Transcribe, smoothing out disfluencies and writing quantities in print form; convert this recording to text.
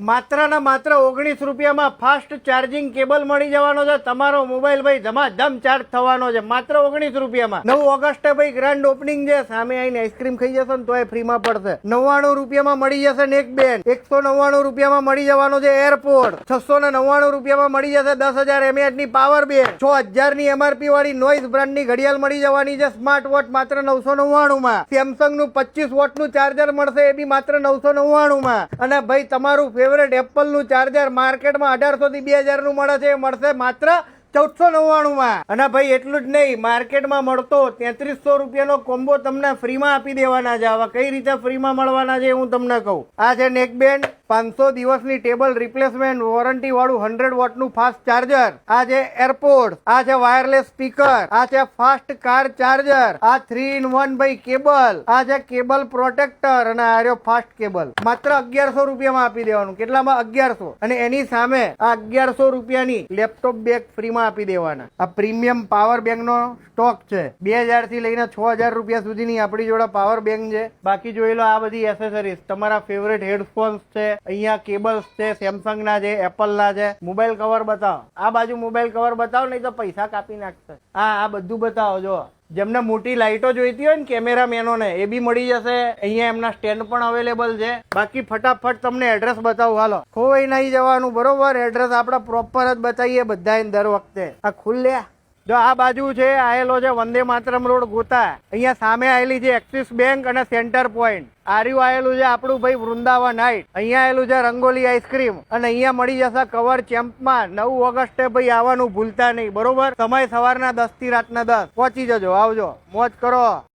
માત્ર ને માત્ર 19 રૂપિયામાં ફાસ્ટ ચાર્જિંગ કેબલ મળી જવાનો છે. તમારો મોબાઈલ ભાઈ ધમાધમ ચાર્જ થવાનો છે માત્ર 19 રૂપિયામાં. 9 ઓગસ્ટે ભાઈ ગ્રાન્ડ ઓપનિંગ છે. સામે આવીને આઈસ્ક્રીમ ખાઈ જશો ને તોય ફ્રીમાં પડશે. 99 રૂપિયામાં મળી જશે નેક બેન્ડ. 199 રૂપિયામાં મળી જવાનો છે એરપોર્ટ. 699 રૂપિયામાં મળી જશે 10,000 mAh ની પાવર બેંક. 6000 ની MRP વાળી નોઇઝ બ્રાન્ડની ઘડિયાળ મળી જવાની છે. સ્માર્ટ વોચ માત્ર 999 માં. સેમસંગ નું 25 વોટ નું ચાર્જર મળશે, એ બી માત્ર 999 માં. અને ભાઈ તમારું ફેવરેટ એપલ નું ચાર્જર માર્કેટમાં 1800 થી 2000 નું મળે છે, એ મળશે માત્ર 1499 માં. અને ભાઈ એટલું જ નહીં, માર્કેટમાં મળતો 3300 રૂપિયાનો કોમ્બો તમને ફ્રીમાં આપી દેવાના છે. આવા કઈ રીતે ફ્રીમાં મળવાના છે હું તમને કહું. આ છે નેક બેન્ડ, 500 દિવસની ટેબલ રિપ્લેસમેન્ટ વોરંટી વાળું 100 વોટ નું ફાસ્ટ ચાર્જર. આ છે એરપોર્ટ. આ છે વાયરલેસ સ્પીકર. આ છે ફાસ્ટ કાર ચાર્જર. આ 3-in-1 ભાઈ કેબલ. આ છે કેબલ પ્રોટેક્ટર. અને આ રહ્યો ફાસ્ટ કેબલ. માત્ર 1100 રૂપિયામાં આપી દેવાનું. કેટલામાં? 1100. અને એની સામે આ 1100 રૂપિયાની લેપટોપ બેગ ફ્રીમાં આપી દેવાના. આ પ્રીમિયમ પાવર બેંક નો સ્ટોક છે. 2000 થી લઈને 6000 રૂપિયા સુધીની આપણી જોડે પાવર બેંક છે. બાકી જોઈ લો આ બધી એસેસરીઝ. તમારા ફેવરેટ હેડફોન્સ છે, અહીંયા કેબલ્સ છે, સેમસંગ ના છે, એપલ ના છે. મોબાઈલ કવર બતાવો. આ બાજુ મોબાઈલ કવર બતાવો, નહીં તો પૈસા કાપી નાખશે. આ બધું બતાવો. જો જેમને મોટી લાઈટો જોઈતી હોય ને કેમેરામેનોને, એ બી મળી જશે. અહીંયા એમના સ્ટેન્ડ પણ અવેલેબલ છે. બાકી ફટાફટ તમને એડ્રેસ બતાવું. હાલો, ખોવાઈ નહીં જવાનું. બરોબર, એડ્રેસ આપણે પ્રોપર જ બતાવીએ બધા દર વખતે. આ ખુલ્લે જો આ બાજુ છે આવેલો છે વંદે માતરમ રોડ ગોતા. અહીંયા સામે આવેલી છે એક્સિસ બેંક અને સેન્ટર પોઈન્ટ. આર્યું આવેલું છે આપણું ભાઈ વૃંદાવન હાઇટ. અહીંયા આવેલું છે રંગોલી આઈસ્ક્રીમ. અને અહીંયા મળી જશે કવર ચેમ્પમાં. 9 ઓગસ્ટે ભાઈ આવવાનું ભૂલતા નહીં. બરોબર, સમય સવારના 10 થી રાતના 10. પહોંચી જજો. આવજો, મોજ કરો.